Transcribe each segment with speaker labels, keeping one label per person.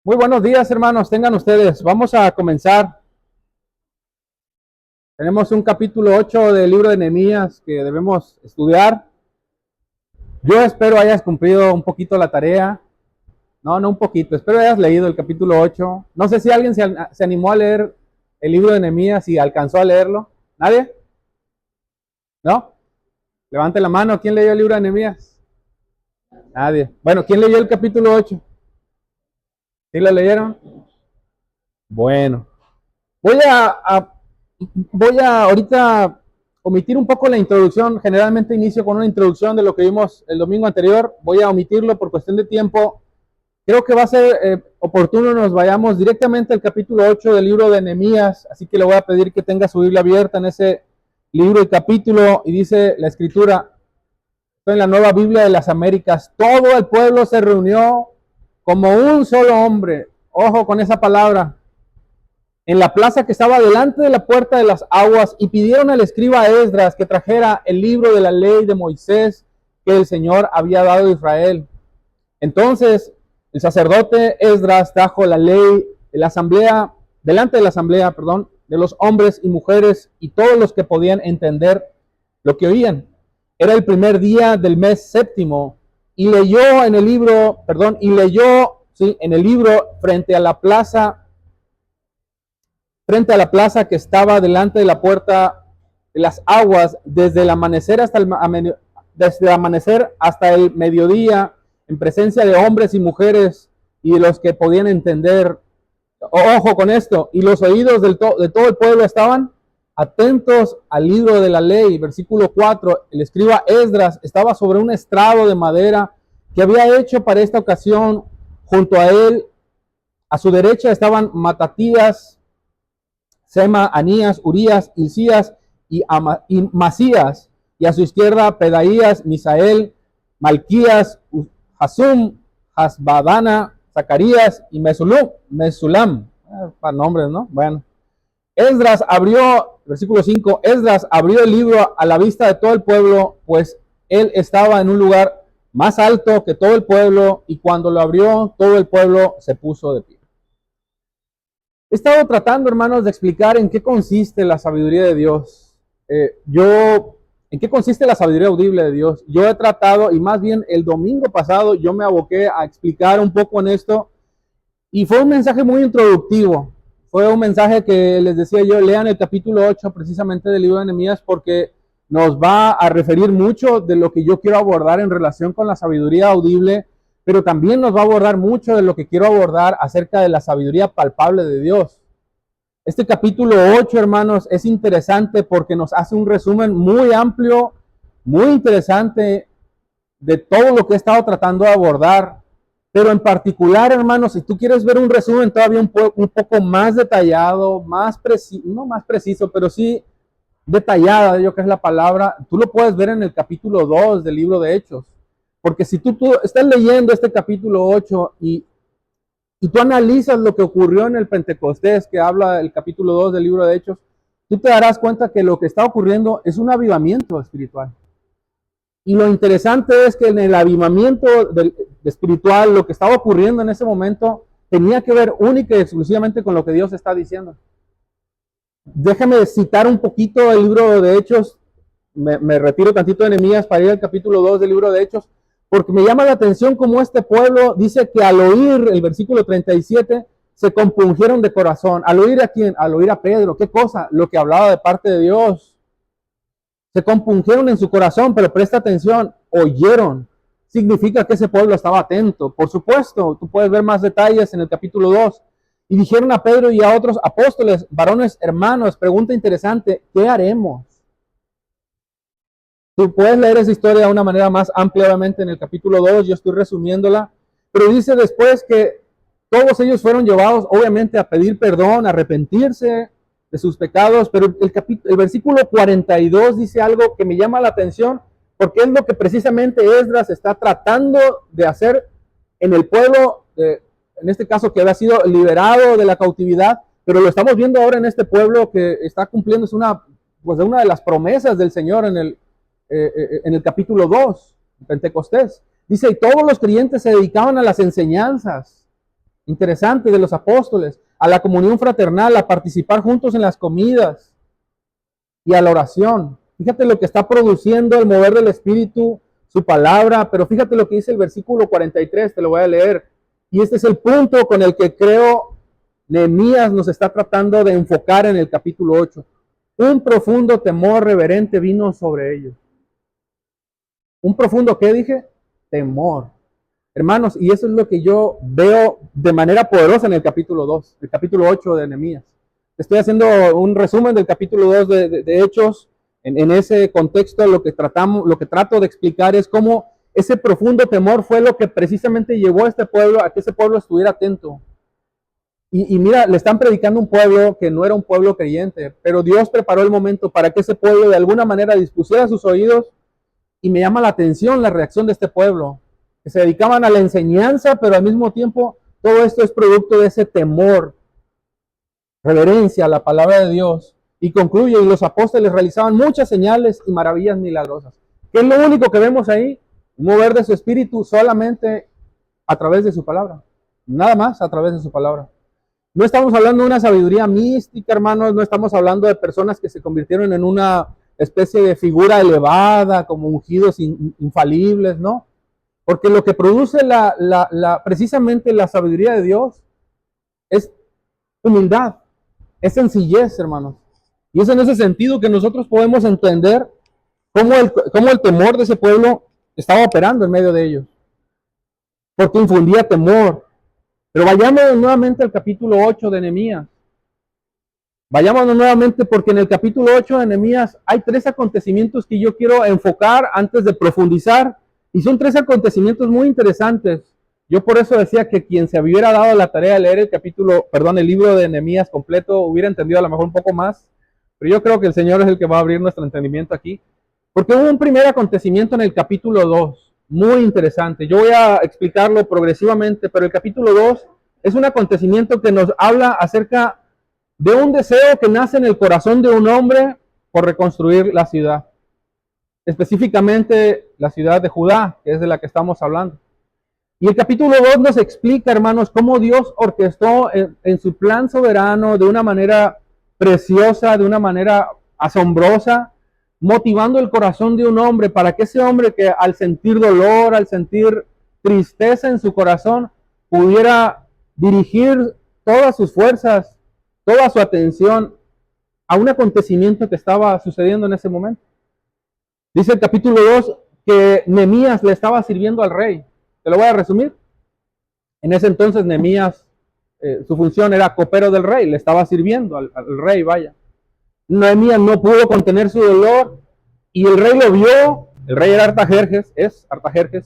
Speaker 1: Muy buenos días, hermanos, tengan ustedes. Vamos a comenzar. Tenemos un capítulo 8 del libro de Nehemías que debemos estudiar. Yo espero hayas cumplido un poquito la tarea. No un poquito. Espero hayas leído el capítulo 8. No sé si alguien se animó a leer el libro de Nehemías y alcanzó a leerlo. ¿Nadie? ¿No? Levante la mano. ¿Quién leyó el libro de Nehemías? Nadie. Bueno, ¿quién leyó el capítulo 8? ¿Sí lo leyeron? Bueno. Voy a voy a ahorita omitir un poco la introducción. Generalmente inicio con una introducción de lo que vimos el domingo anterior. Voy a omitirlo por cuestión de tiempo. Creo que va a ser oportuno nos vayamos directamente al capítulo 8 del libro de Nehemías. Así que le voy a pedir que tenga su Biblia abierta en ese libro y capítulo. Y dice la escritura, esto en la Nueva Biblia de las Américas: todo el pueblo se reunió como un solo hombre. Ojo con esa palabra, en la plaza que estaba delante de la puerta de las aguas, y pidieron al escriba Esdras que trajera el libro de la ley de Moisés que el Señor había dado a Israel. Entonces el sacerdote Esdras trajo la ley de la asamblea, delante de la asamblea, de los hombres y mujeres y todos los que podían entender lo que oían. Era el primer día del mes séptimo, y leyó en el libro, en el libro frente a la plaza que estaba delante de la puerta de las aguas, desde el amanecer hasta el mediodía, en presencia de hombres y mujeres y de los que podían entender. Ojo con esto: y los oídos de todo el pueblo estaban atentos al libro de la ley. Versículo 4, el escriba Esdras estaba sobre un estrado de madera que había hecho para esta ocasión. Junto a él, a su derecha, estaban Matatías, Sema, Anías, Urías, Hilcías y Masías, y a su izquierda Pedaías, Misael, Malquías, Hasum, Hasbadana, Zacarías y Mesulam. Para nombres, ¿no? Bueno. Esdras abrió, versículo 5, Esdras abrió el libro a la vista de todo el pueblo, pues él estaba en un lugar más alto que todo el pueblo, y cuando lo abrió, todo el pueblo se puso de pie. He estado tratando, hermanos, de explicar en qué consiste la sabiduría de Dios. ¿En qué consiste la sabiduría audible de Dios? Yo he tratado, y más bien el domingo pasado, yo me aboqué a explicar un poco en esto, y fue un mensaje muy introductivo. Fue un mensaje que les decía yo: lean el capítulo 8 precisamente del libro de Nehemías, porque nos va a referir mucho de lo que yo quiero abordar en relación con la sabiduría audible, pero también nos va a abordar mucho de lo que quiero abordar acerca de la sabiduría palpable de Dios. Este capítulo 8, hermanos, es interesante porque nos hace un resumen muy amplio, muy interesante de todo lo que he estado tratando de abordar. Pero en particular, hermanos, si tú quieres ver un resumen todavía un poco más detallado, no más preciso, pero sí detallada, yo que es la palabra, tú lo puedes ver en el capítulo 2 del libro de Hechos. Porque si tú estás leyendo este capítulo 8 y tú analizas lo que ocurrió en el Pentecostés, que habla el capítulo 2 del libro de Hechos, tú te darás cuenta que lo que está ocurriendo es un avivamiento espiritual. Y lo interesante es que en el avivamiento espiritual, lo que estaba ocurriendo en ese momento tenía que ver única y exclusivamente con lo que Dios está diciendo. Déjame citar un poquito el libro de Hechos. Me retiro tantito de Nehemías para ir al capítulo 2 del libro de Hechos, porque me llama la atención cómo este pueblo dice que al oír el versículo 37 se compungieron de corazón. ¿Al oír a quién? Al oír a Pedro. ¿Qué cosa? Lo que hablaba de parte de Dios. Se compungieron en su corazón, pero presta atención, oyeron. Significa que ese pueblo estaba atento. Por supuesto, tú puedes ver más detalles en el capítulo 2. Y dijeron a Pedro y a otros apóstoles: varones hermanos, pregunta interesante, ¿qué haremos? Tú puedes leer esa historia de una manera más amplia, obviamente, en el capítulo 2, yo estoy resumiéndola, pero dice después que todos ellos fueron llevados, obviamente, a pedir perdón, a arrepentirse de sus pecados, pero el versículo 42 dice algo que me llama la atención, porque es lo que precisamente Esdras está tratando de hacer en el pueblo, en este caso que había sido liberado de la cautividad, pero lo estamos viendo ahora en este pueblo que está cumpliendo una de las promesas del Señor en el capítulo 2, Pentecostés. Dice: y todos los creyentes se dedicaban a las enseñanzas. interesante de los apóstoles, a la comunión fraternal, a participar juntos en las comidas y a la oración. Fíjate lo que está produciendo el mover del Espíritu, su palabra, pero fíjate lo que dice el versículo 43, te lo voy a leer. Y este es el punto con el que creo Nehemías nos está tratando de enfocar en el capítulo 8. Un profundo temor reverente vino sobre ellos. Un profundo, ¿qué dije? Temor. Hermanos, y eso es lo que yo veo de manera poderosa en el capítulo 2, el capítulo 8 de Nehemías. Estoy haciendo un resumen del capítulo 2 de Hechos. En ese contexto lo que trato de explicar es cómo ese profundo temor fue lo que precisamente llevó a este pueblo, a que ese pueblo estuviera atento. Y mira, le están predicando un pueblo que no era un pueblo creyente, pero Dios preparó el momento para que ese pueblo de alguna manera dispusiera sus oídos, y me llama la atención la reacción de este pueblo, que se dedicaban a la enseñanza, pero al mismo tiempo todo esto es producto de ese temor, reverencia a la palabra de Dios. Y concluye, y los apóstoles realizaban muchas señales y maravillas milagrosas. ¿Qué es lo único que vemos ahí? Mover de su espíritu solamente a través de su palabra. Nada más a través de su palabra. No estamos hablando de una sabiduría mística, hermanos. No estamos hablando de personas que se convirtieron en una especie de figura elevada, como ungidos infalibles, ¿no? Porque lo que produce precisamente la sabiduría de Dios es humildad, es sencillez, hermanos. Y es en ese sentido que nosotros podemos entender cómo el temor de ese pueblo estaba operando en medio de ellos. Porque infundía temor. Pero vayamos nuevamente al capítulo 8 de Nehemías. Vayámonos nuevamente porque en el capítulo 8 de Nehemías hay 3 acontecimientos que yo quiero enfocar antes de profundizar. Y son 3 acontecimientos muy interesantes. Yo por eso decía que quien se hubiera dado la tarea de leer el libro de Nehemías completo, hubiera entendido a lo mejor un poco más. Pero yo creo que el Señor es el que va a abrir nuestro entendimiento aquí. Porque hubo un primer acontecimiento en el capítulo 2, muy interesante. Yo voy a explicarlo progresivamente, pero el capítulo 2 es un acontecimiento que nos habla acerca de un deseo que nace en el corazón de un hombre por reconstruir la ciudad. Específicamente la ciudad de Judá, que es de la que estamos hablando. Y el capítulo 2 nos explica, hermanos, cómo Dios orquestó en su plan soberano de una manera preciosa, de una manera asombrosa, motivando el corazón de un hombre para que ese hombre que al sentir dolor, al sentir tristeza en su corazón, pudiera dirigir todas sus fuerzas, toda su atención a un acontecimiento que estaba sucediendo en ese momento. Dice el capítulo 2 que Nehemías le estaba sirviendo al rey. Te lo voy a resumir. En ese entonces Nehemías, su función era copero del rey, le estaba sirviendo al rey, vaya. Nehemías no pudo contener su dolor y el rey lo vio. El rey era Artajerjes,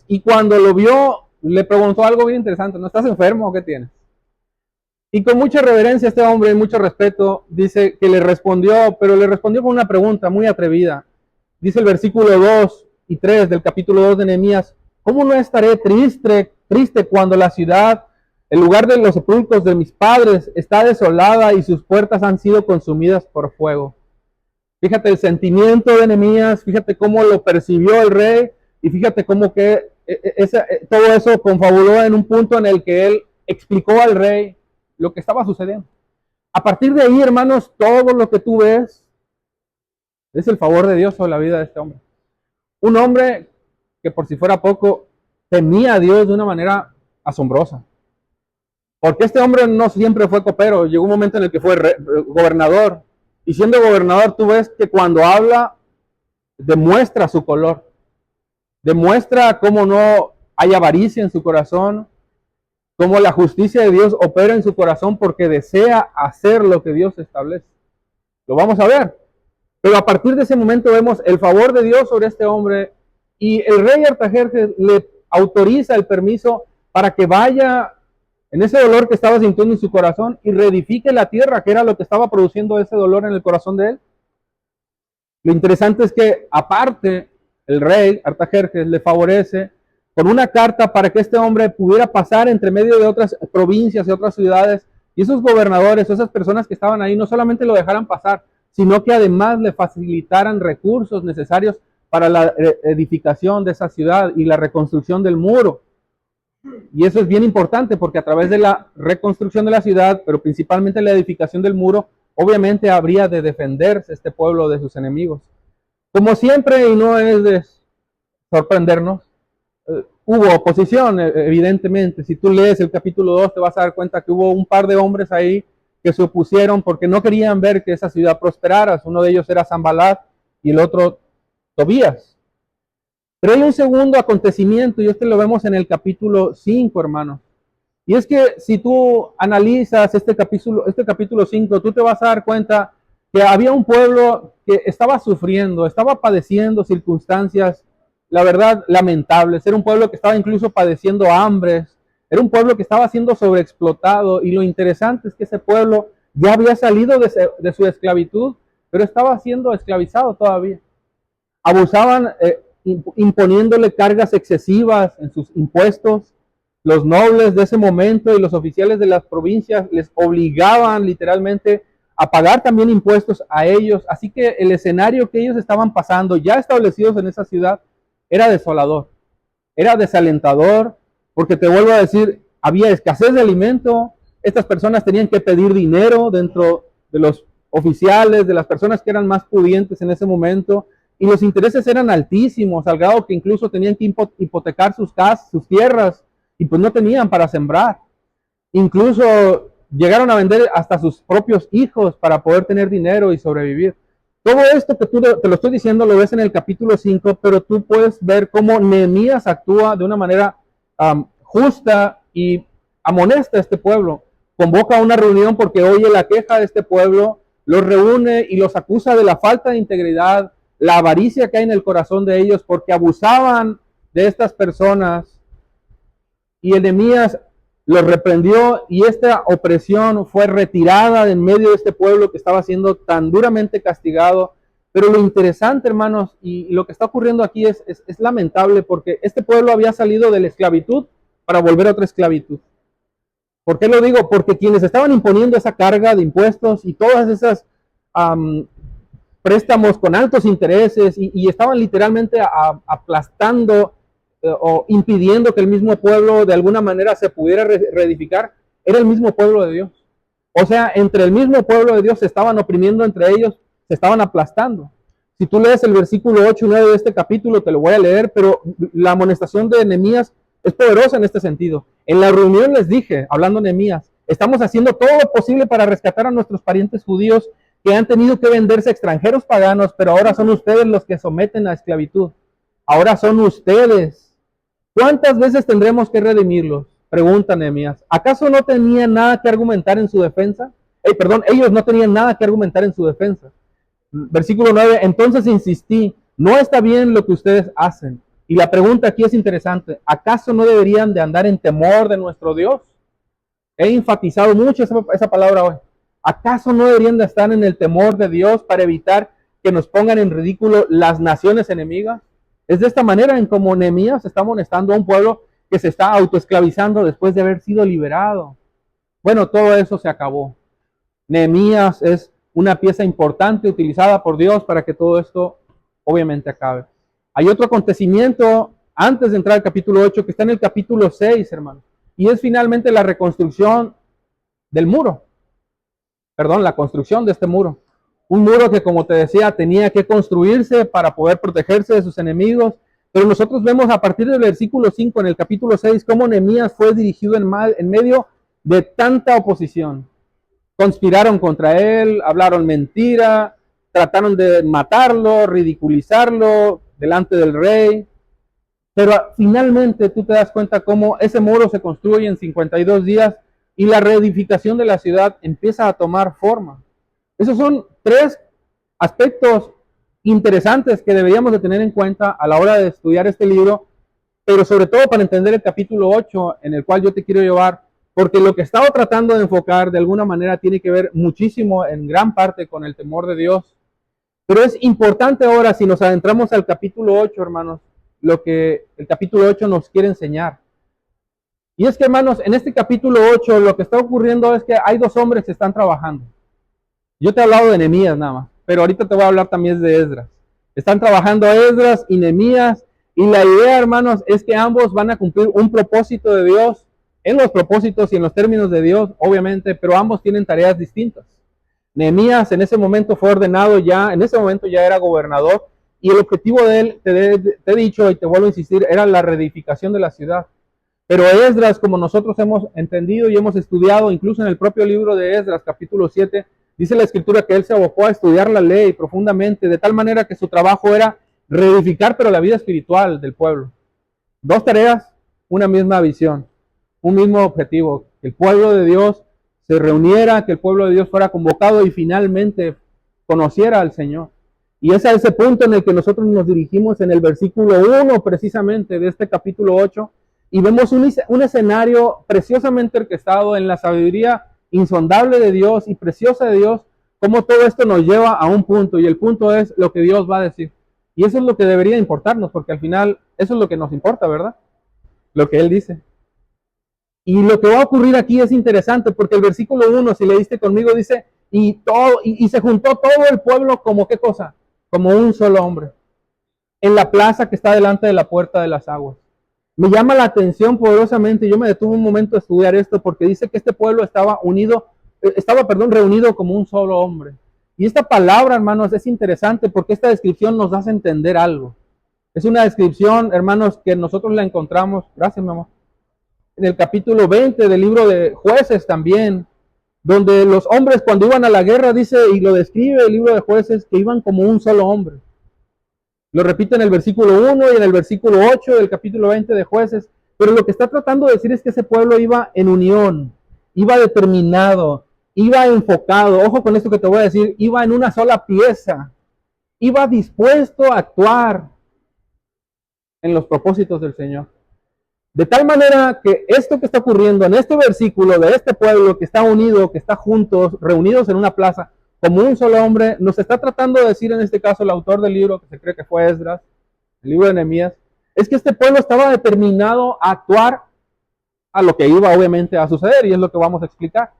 Speaker 1: y cuando lo vio le preguntó algo bien interesante: ¿no estás enfermo o qué tienes? Y con mucha reverencia este hombre y mucho respeto dice que le respondió, pero le respondió con una pregunta muy atrevida. Dice el versículo 2 y 3 del capítulo 2 de Nehemías: ¿cómo no estaré triste cuando la ciudad, el lugar de los sepulcros de mis padres, está desolada y sus puertas han sido consumidas por fuego? Fíjate el sentimiento de Nehemías, fíjate cómo lo percibió el rey, y fíjate cómo que todo eso confabuló en un punto en el que él explicó al rey lo que estaba sucediendo. A partir de ahí, hermanos, todo lo que tú ves es el favor de Dios sobre la vida de este hombre. Un hombre que, por si fuera poco, temía a Dios de una manera asombrosa. Porque este hombre no siempre fue copero, llegó un momento en el que fue gobernador. Y siendo gobernador, tú ves que cuando habla, demuestra su color. Demuestra cómo no hay avaricia en su corazón, cómo la justicia de Dios opera en su corazón porque desea hacer lo que Dios establece. Lo vamos a ver. Pero a partir de ese momento vemos el favor de Dios sobre este hombre, y el rey Artajerjes le autoriza el permiso para que vaya en ese dolor que estaba sintiendo en su corazón y reedifique la tierra, que era lo que estaba produciendo ese dolor en el corazón de él. Lo interesante es que aparte el rey Artajerjes le favorece con una carta para que este hombre pudiera pasar entre medio de otras provincias y otras ciudades, y esos gobernadores, esas personas que estaban ahí, no solamente lo dejaran pasar, sino que además le facilitaran recursos necesarios para la edificación de esa ciudad y la reconstrucción del muro. Y eso es bien importante porque a través de la reconstrucción de la ciudad, pero principalmente la edificación del muro, obviamente habría de defenderse este pueblo de sus enemigos. Como siempre, y no es de sorprendernos, hubo oposición, evidentemente. Si tú lees el capítulo 2, te vas a dar cuenta que hubo un par de hombres ahí que se opusieron porque no querían ver que esa ciudad prosperara. Uno de ellos era Sanbalat y el otro Tobías. Pero hay un segundo acontecimiento y este lo vemos en el capítulo 5, hermano. Y es que si tú analizas este capítulo 5, tú te vas a dar cuenta que había un pueblo que estaba sufriendo, estaba padeciendo circunstancias, la verdad, lamentables. Era un pueblo que estaba incluso padeciendo hambres. Era un pueblo que estaba siendo sobreexplotado. Y lo interesante es que ese pueblo ya había salido de su esclavitud, pero estaba siendo esclavizado todavía. Abusaban imponiéndole cargas excesivas en sus impuestos. Los nobles de ese momento y los oficiales de las provincias les obligaban literalmente a pagar también impuestos a ellos. Así que el escenario que ellos estaban pasando, ya establecidos en esa ciudad, era desolador, era desalentador, porque te vuelvo a decir, había escasez de alimento, estas personas tenían que pedir dinero dentro de los oficiales, de las personas que eran más pudientes en ese momento, y los intereses eran altísimos, al grado que incluso tenían que hipotecar sus casas, sus tierras, y pues no tenían para sembrar. Incluso llegaron a vender hasta sus propios hijos para poder tener dinero y sobrevivir. Todo esto que te lo estoy diciendo lo ves en el capítulo 5, pero tú puedes ver cómo Nehemías actúa de una manera justa y amonesta a este pueblo. Convoca una reunión porque oye la queja de este pueblo, los reúne y los acusa de la falta de integridad, la avaricia que hay en el corazón de ellos porque abusaban de estas personas. Y Nehemías los reprendió y esta opresión fue retirada de en medio de este pueblo que estaba siendo tan duramente castigado. Pero lo interesante, hermanos, y lo que está ocurriendo aquí es lamentable porque este pueblo había salido de la esclavitud para volver a otra esclavitud. ¿Por qué lo digo? Porque quienes estaban imponiendo esa carga de impuestos y todas esas préstamos con altos intereses y estaban literalmente aplastando o impidiendo que el mismo pueblo de alguna manera se pudiera reedificar, era el mismo pueblo de Dios. O sea, entre el mismo pueblo de Dios se estaban oprimiendo entre ellos, se estaban aplastando. Si tú lees el versículo 8 y 9 de este capítulo, te lo voy a leer, pero la amonestación de Nehemías es poderosa en este sentido. En la reunión les dije, hablando Nehemías, estamos haciendo todo lo posible para rescatar a nuestros parientes judíos que han tenido que venderse a extranjeros paganos, pero ahora son ustedes los que someten a esclavitud. Ahora son ustedes. ¿Cuántas veces tendremos que redimirlos? Pregunta Nehemías. ¿Acaso no tenían nada que argumentar en su defensa? Ellos no tenían nada que argumentar en su defensa. Versículo 9, entonces insistí, no está bien lo que ustedes hacen. Y la pregunta aquí es interesante, ¿acaso no deberían de andar en temor de nuestro Dios? He enfatizado mucho esa palabra hoy. ¿Acaso no deberían de estar en el temor de Dios para evitar que nos pongan en ridículo las naciones enemigas? Es de esta manera en como Nehemías está amonestando a un pueblo que se está autoesclavizando después de haber sido liberado. Bueno, todo eso se acabó. Nehemías es una pieza importante utilizada por Dios para que todo esto obviamente acabe. Hay otro acontecimiento antes de entrar al capítulo 8 que está en el capítulo 6, hermanos. Y es finalmente la reconstrucción del muro. Perdón, la construcción de este muro. Un muro que, como te decía, tenía que construirse para poder protegerse de sus enemigos. Pero nosotros vemos a partir del versículo 5 en el capítulo 6 cómo Nehemías fue dirigido en medio de tanta oposición. Conspiraron contra él, hablaron mentira, trataron de matarlo, ridiculizarlo delante del rey. Pero finalmente tú te das cuenta cómo ese muro se construye en 52 días y la reedificación de la ciudad empieza a tomar forma. Esos son tres aspectos interesantes que deberíamos de tener en cuenta a la hora de estudiar este libro, pero sobre todo para entender el capítulo 8 en el cual yo te quiero llevar, porque lo que he estado tratando de enfocar de alguna manera tiene que ver muchísimo en gran parte con el temor de Dios. Pero es importante ahora, si nos adentramos al capítulo 8, hermanos, lo que el capítulo 8 nos quiere enseñar. Y es que, hermanos, en este capítulo 8 lo que está ocurriendo es que hay dos hombres que están trabajando. Yo te he hablado de Nehemías nada más, pero ahorita te voy a hablar también de Esdras. Están trabajando Esdras y Nehemías Y la idea, hermanos, es que ambos van a cumplir un propósito de Dios, en los propósitos y en los términos de Dios, obviamente, pero ambos tienen tareas distintas. Nehemías en ese momento fue ordenado ya, en ese momento ya era gobernador, y el objetivo de él, te he dicho y te vuelvo a insistir, era la reedificación de la ciudad. Pero Esdras, como nosotros hemos entendido y hemos estudiado, incluso en el propio libro de Esdras, capítulo 7, dice la escritura que él se abocó a estudiar la ley profundamente, de tal manera que su trabajo era reedificar, pero la vida espiritual del pueblo. Dos tareas, una misma visión, un mismo objetivo, que el pueblo de Dios se reuniera, que el pueblo de Dios fuera convocado y finalmente conociera al Señor. Y es a ese punto en el que nosotros nos dirigimos en el versículo 1 precisamente de este capítulo 8, y vemos un escenario preciosamente orquestado en la sabiduría insondable de Dios y preciosa de Dios, cómo todo esto nos lleva a un punto, y el punto es lo que Dios va a decir. Y eso es lo que debería importarnos, porque al final eso es lo que nos importa, ¿verdad? Lo que Él dice. Y lo que va a ocurrir aquí es interesante, porque el versículo 1, si leíste conmigo, dice, y se juntó todo el pueblo como ¿qué cosa? Como un solo hombre, en la plaza que está delante de la puerta de las aguas. Me llama la atención poderosamente, yo me detuve un momento a estudiar esto, porque dice que este pueblo estaba reunido como un solo hombre. Y esta palabra, hermanos, es interesante porque esta descripción nos hace entender algo. Es una descripción, hermanos, que nosotros la encontramos, gracias mi amor, en el capítulo 20 del libro de Jueces también, donde los hombres cuando iban a la guerra, dice, y lo describe el libro de Jueces, que iban como un solo hombre. Lo repite en el versículo 1 y en el versículo 8 del capítulo 20 de Jueces. Pero lo que está tratando de decir es que ese pueblo iba en unión, iba determinado, iba enfocado. Ojo con esto que te voy a decir, iba en una sola pieza, iba dispuesto a actuar en los propósitos del Señor. De tal manera que esto que está ocurriendo en este versículo de este pueblo que está unido, que está juntos, reunidos en una plaza, como un solo hombre, nos está tratando de decir en este caso el autor del libro, que se cree que fue Esdras, el libro de Nehemías, es que este pueblo estaba determinado a actuar a lo que iba obviamente a suceder, y es lo que vamos a explicar.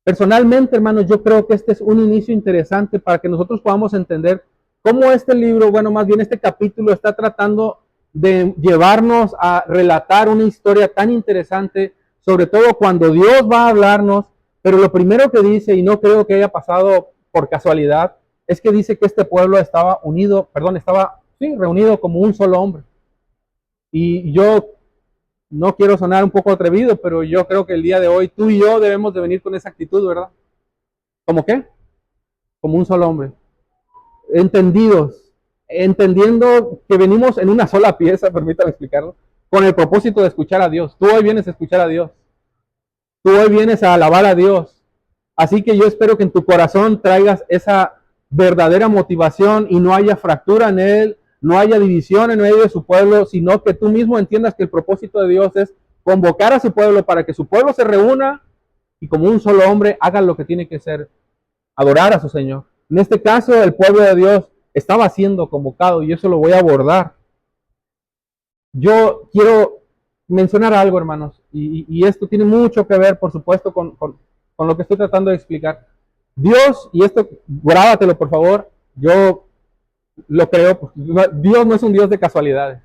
Speaker 1: Personalmente, hermanos, yo creo que este es un inicio interesante para que nosotros podamos entender cómo este libro, bueno, más bien este capítulo está tratando de llevarnos a relatar una historia tan interesante, sobre todo cuando Dios va a hablarnos. Pero lo primero que dice, y no creo que haya pasado por casualidad, es que dice que este pueblo estaba reunido como un solo hombre. Y yo no quiero sonar un poco atrevido, pero yo creo que el día de hoy tú y yo debemos de venir con esa actitud, ¿verdad? ¿Cómo qué? Como un solo hombre. Entendiendo que venimos en una sola pieza, permítame explicarlo, con el propósito de escuchar a Dios. Tú hoy vienes a escuchar a Dios. Tú hoy vienes a alabar a Dios. Así que yo espero que en tu corazón traigas esa verdadera motivación y no haya fractura en él, no haya división en medio de su pueblo, sino que tú mismo entiendas que el propósito de Dios es convocar a su pueblo para que su pueblo se reúna y como un solo hombre haga lo que tiene que ser, adorar a su Señor. En este caso, el pueblo de Dios estaba siendo convocado y eso lo voy a abordar. Yo quiero mencionar algo, hermanos, y esto tiene mucho que ver, por supuesto, con lo que estoy tratando de explicar. Dios, y esto grábatelo por favor, yo lo creo, Dios no es un Dios de casualidades.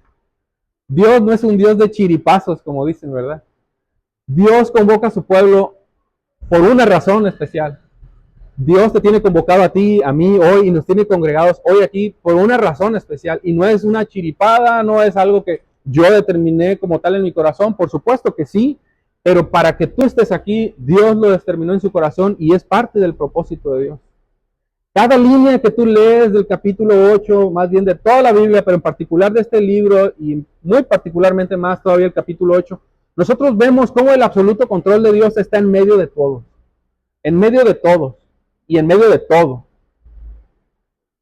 Speaker 1: Dios no es un Dios de chiripazos, como dicen, ¿verdad? Dios convoca a su pueblo por una razón especial. Dios te tiene convocado a ti, a mí hoy, y nos tiene congregados hoy aquí por una razón especial. Y no es una chiripada, no es algo que yo determiné como tal en mi corazón, por supuesto que sí, pero para que tú estés aquí, Dios lo determinó en su corazón y es parte del propósito de Dios. Cada línea que tú lees del capítulo 8, más bien de toda la Biblia, pero en particular de este libro y muy particularmente más todavía el capítulo 8, nosotros vemos cómo el absoluto control de Dios está en medio de todos, en medio de todos y en medio de todo.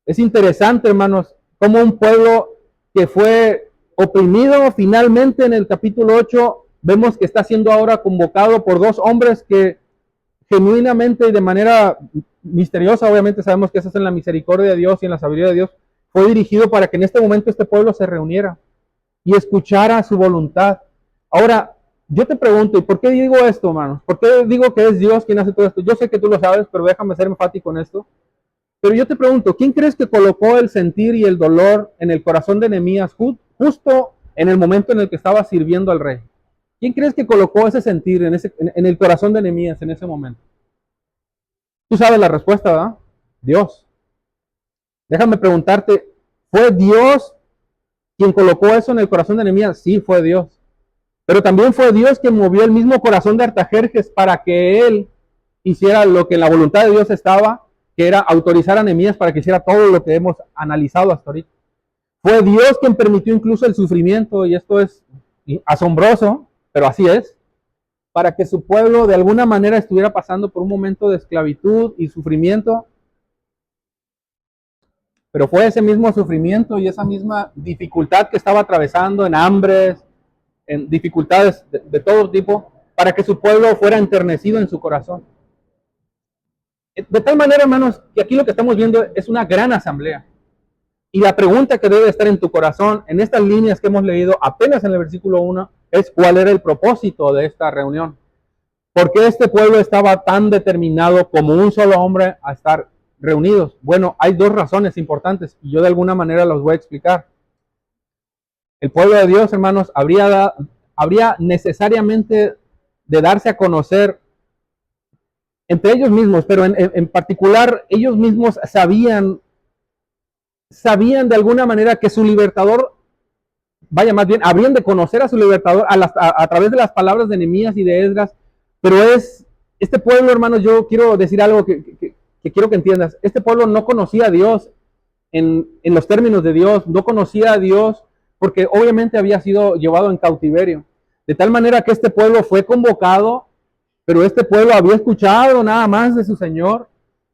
Speaker 1: Es interesante, hermanos, cómo un pueblo que fue oprimido finalmente en el capítulo 8, vemos que está siendo ahora convocado por dos hombres que genuinamente y de manera misteriosa, obviamente sabemos que eso es en la misericordia de Dios y en la sabiduría de Dios, fue dirigido para que en este momento este pueblo se reuniera y escuchara su voluntad. Ahora, yo te pregunto, ¿y por qué digo esto, hermanos? ¿Por qué digo que es Dios quien hace todo esto? Yo sé que tú lo sabes, pero déjame ser enfático en esto. Pero yo te pregunto, ¿quién crees que colocó el sentir y el dolor en el corazón de Nehemías justo en el momento en el que estaba sirviendo al rey. ¿Quién crees que colocó ese sentir en el corazón de Nehemías en ese momento? Tú sabes la respuesta, ¿verdad? Dios. Déjame preguntarte, ¿fue Dios quien colocó eso en el corazón de Nehemías? Sí, fue Dios. Pero también fue Dios quien movió el mismo corazón de Artajerjes para que él hiciera lo que en la voluntad de Dios estaba, que era autorizar a Nehemías para que hiciera todo lo que hemos analizado hasta ahorita. Fue Dios quien permitió incluso el sufrimiento, y esto es asombroso, pero así es, para que su pueblo de alguna manera estuviera pasando por un momento de esclavitud y sufrimiento. Pero fue ese mismo sufrimiento y esa misma dificultad que estaba atravesando en hambres, en dificultades de todo tipo, para que su pueblo fuera enternecido en su corazón. De tal manera, hermanos, que aquí lo que estamos viendo es una gran asamblea. Y la pregunta que debe estar en tu corazón, en estas líneas que hemos leído apenas en el versículo 1, es cuál era el propósito de esta reunión. ¿Por qué este pueblo estaba tan determinado como un solo hombre a estar reunidos? Bueno, hay dos razones importantes y yo de alguna manera los voy a explicar. El pueblo de Dios, hermanos, habría necesariamente de darse a conocer entre ellos mismos, pero en particular ellos mismos sabían de alguna manera que su libertador, vaya más bien, habrían de conocer a su libertador a través de las palabras de Nehemías y de Esdras, pero este pueblo, hermanos, yo quiero decir algo que quiero que entiendas. Este pueblo no conocía a Dios en los términos de Dios, no conocía a Dios porque obviamente había sido llevado en cautiverio. De tal manera que este pueblo fue convocado, pero este pueblo había escuchado nada más de su Señor,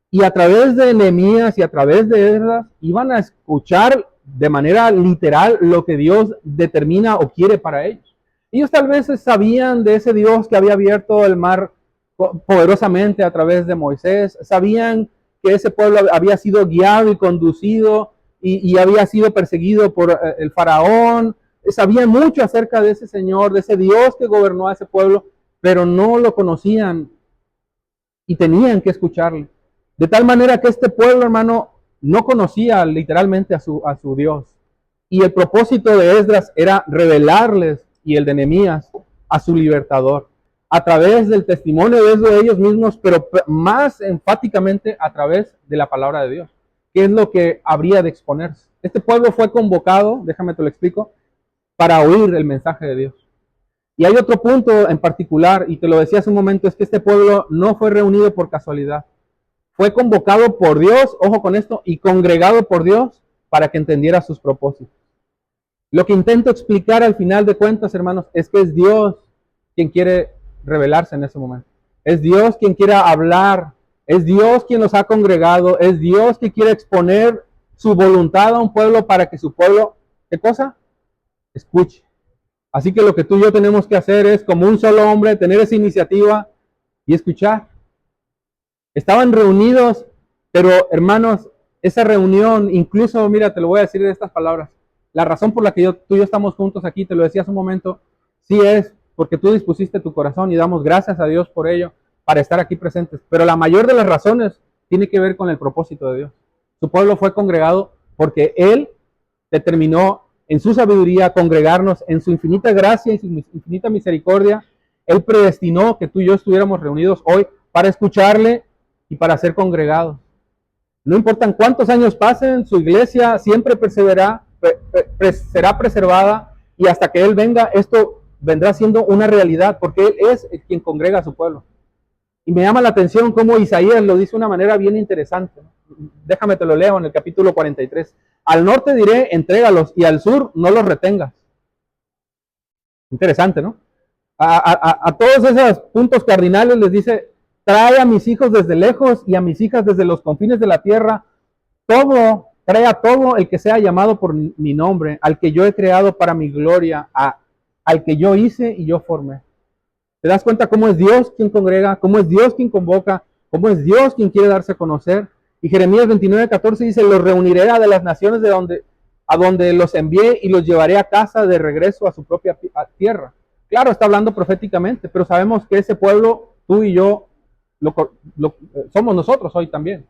Speaker 1: y a través de Nehemías y a través de Esdras iban a escuchar de manera literal lo que Dios determina o quiere para ellos. Ellos tal vez sabían de ese Dios que había abierto el mar poderosamente a través de Moisés, sabían que ese pueblo había sido guiado y conducido y había sido perseguido por el faraón, sabían mucho acerca de ese Señor, de ese Dios que gobernó a ese pueblo, pero no lo conocían y tenían que escucharle. De tal manera que este pueblo, hermano, no conocía literalmente a su Dios. Y el propósito de Esdras era revelarles, y el de Nehemías, a su libertador, a través del testimonio de ellos mismos, pero más enfáticamente a través de la palabra de Dios, que es lo que habría de exponerse. Este pueblo fue convocado, déjame te lo explico, para oír el mensaje de Dios. Y hay otro punto en particular, y te lo decía hace un momento, es que este pueblo no fue reunido por casualidad. Fue convocado por Dios, ojo con esto, y congregado por Dios para que entendiera sus propósitos. Lo que intento explicar al final de cuentas, hermanos, es que es Dios quien quiere revelarse en ese momento. Es Dios quien quiere hablar, es Dios quien los ha congregado, es Dios quien quiere exponer su voluntad a un pueblo para que su pueblo, ¿qué cosa? Escuche. Así que lo que tú y yo tenemos que hacer es, como un solo hombre, tener esa iniciativa y escuchar. Estaban reunidos, pero hermanos, esa reunión, incluso, mira, te lo voy a decir de estas palabras. La razón por la que tú y yo estamos juntos aquí, te lo decía hace un momento, sí es porque tú dispusiste tu corazón y damos gracias a Dios por ello, para estar aquí presentes. Pero la mayor de las razones tiene que ver con el propósito de Dios. Su pueblo fue congregado porque Él determinó en su sabiduría congregarnos, en su infinita gracia y su infinita misericordia. Él predestinó que tú y yo estuviéramos reunidos hoy para escucharle y para ser congregados. No importan cuántos años pasen, su iglesia siempre será preservada, y hasta que Él venga, esto vendrá siendo una realidad, porque Él es quien congrega a su pueblo. Y me llama la atención cómo Isaías lo dice de una manera bien interesante. Déjame te lo leo en el capítulo 43. Al norte diré, entrégalos, y al sur no los retengas. Interesante, ¿no? A todos esos puntos cardinales les dice, trae a mis hijos desde lejos y a mis hijas desde los confines de la tierra. Trae a todo el que sea llamado por mi nombre, al que yo he creado para mi gloria, al que yo hice y yo formé. ¿Te das cuenta cómo es Dios quien congrega, cómo es Dios quien convoca, cómo es Dios quien quiere darse a conocer? Y Jeremías 29:14 dice, los reuniré de las naciones a donde los envié y los llevaré a casa de regreso a su propia tierra. Claro, está hablando proféticamente, pero sabemos que ese pueblo, tú y yo, somos nosotros hoy también.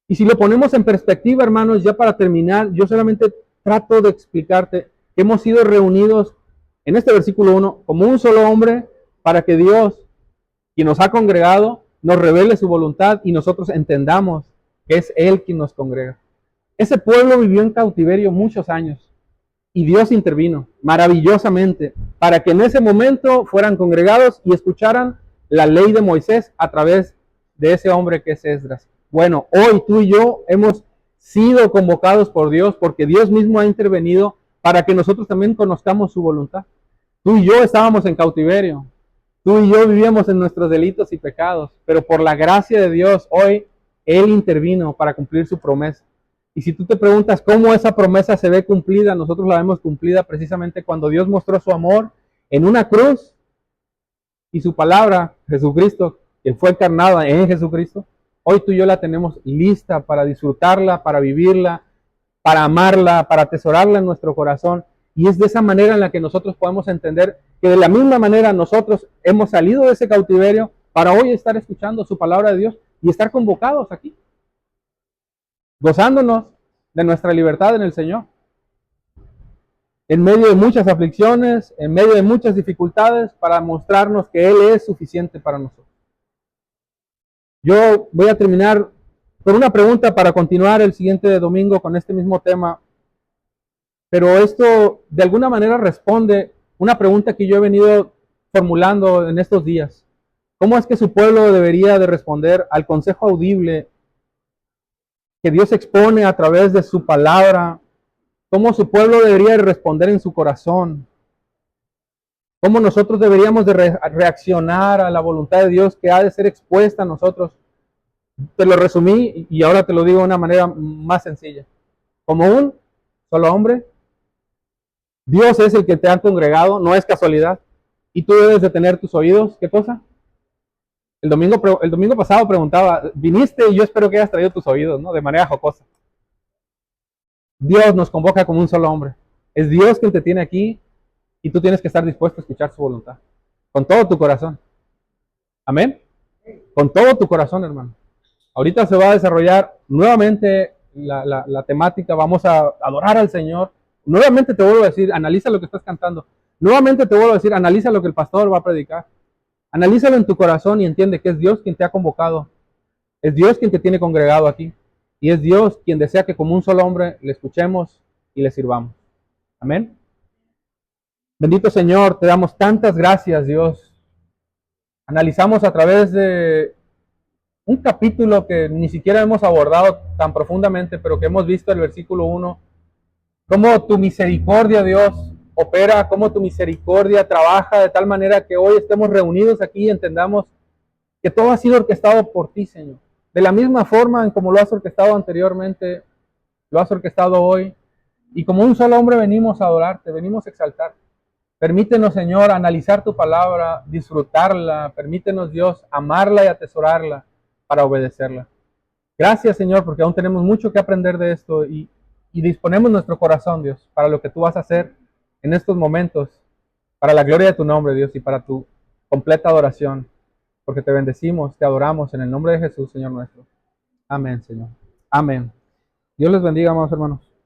Speaker 1: Y si lo ponemos en perspectiva, hermanos, ya para terminar, yo solamente trato de explicarte que hemos sido reunidos en este versículo 1 como un solo hombre para que Dios, quien nos ha congregado, nos revele su voluntad y nosotros entendamos que es Él quien nos congrega. Ese pueblo vivió en cautiverio muchos años y Dios intervino maravillosamente para que en ese momento fueran congregados y escucharan la ley de Moisés a través de ese hombre que es Esdras. Bueno, hoy tú y yo hemos sido convocados por Dios porque Dios mismo ha intervenido para que nosotros también conozcamos su voluntad. Tú y yo estábamos en cautiverio, tú y yo vivíamos en nuestros delitos y pecados, pero por la gracia de Dios hoy Él intervino para cumplir su promesa. Y si tú te preguntas cómo esa promesa se ve cumplida, nosotros la vemos cumplida precisamente cuando Dios mostró su amor en una cruz y su palabra, Jesucristo, que fue encarnada en Jesucristo. Hoy tú y yo la tenemos lista para disfrutarla, para vivirla, para amarla, para atesorarla en nuestro corazón. Y es de esa manera en la que nosotros podemos entender que de la misma manera nosotros hemos salido de ese cautiverio para hoy estar escuchando su palabra de Dios y estar convocados aquí, gozándonos de nuestra libertad en el Señor. En medio de muchas aflicciones, en medio de muchas dificultades, para mostrarnos que Él es suficiente para nosotros. Yo voy a terminar con una pregunta para continuar el siguiente domingo con este mismo tema. Pero esto de alguna manera responde una pregunta que yo he venido formulando en estos días. ¿Cómo es que su pueblo debería de responder al consejo audible que Dios expone a través de su palabra? ¿Cómo su pueblo debería de responder en su corazón? ¿Cómo nosotros deberíamos de reaccionar a la voluntad de Dios que ha de ser expuesta a nosotros? Te lo resumí y ahora te lo digo de una manera más sencilla. Como un solo hombre, Dios es el que te ha congregado, no es casualidad. Y tú debes de tener tus oídos, ¿qué cosa? El domingo pasado preguntaba, viniste y yo espero que hayas traído tus oídos, ¿no? De manera jocosa. Dios nos convoca como un solo hombre. Es Dios quien te tiene aquí y tú tienes que estar dispuesto a escuchar su voluntad. Con todo tu corazón. Amén. Con todo tu corazón, hermano. Ahorita se va a desarrollar nuevamente la temática. Vamos a adorar al Señor. Nuevamente te vuelvo a decir, analiza lo que estás cantando. Nuevamente te vuelvo a decir, analiza lo que el pastor va a predicar. Analízalo en tu corazón y entiende que es Dios quien te ha convocado. Es Dios quien te tiene congregado aquí. Y es Dios quien desea que como un solo hombre le escuchemos y le sirvamos. Amén. Bendito Señor, te damos tantas gracias, Dios. Analizamos a través de un capítulo que ni siquiera hemos abordado tan profundamente, pero que hemos visto el versículo 1, cómo tu misericordia, Dios, opera, cómo tu misericordia trabaja de tal manera que hoy estemos reunidos aquí y entendamos que todo ha sido orquestado por ti, Señor. De la misma forma en como lo has orquestado anteriormente, lo has orquestado hoy. Y como un solo hombre venimos a adorarte, venimos a exaltarte. Permítenos, Señor, analizar tu palabra, disfrutarla. Permítenos, Dios, amarla y atesorarla para obedecerla. Gracias, Señor, porque aún tenemos mucho que aprender de esto y disponemos nuestro corazón, Dios, para lo que tú vas a hacer en estos momentos, para la gloria de tu nombre, Dios, y para tu completa adoración. Porque te bendecimos, te adoramos en el nombre de Jesús, Señor nuestro. Amén, Señor. Amén. Dios les bendiga, amados hermanos.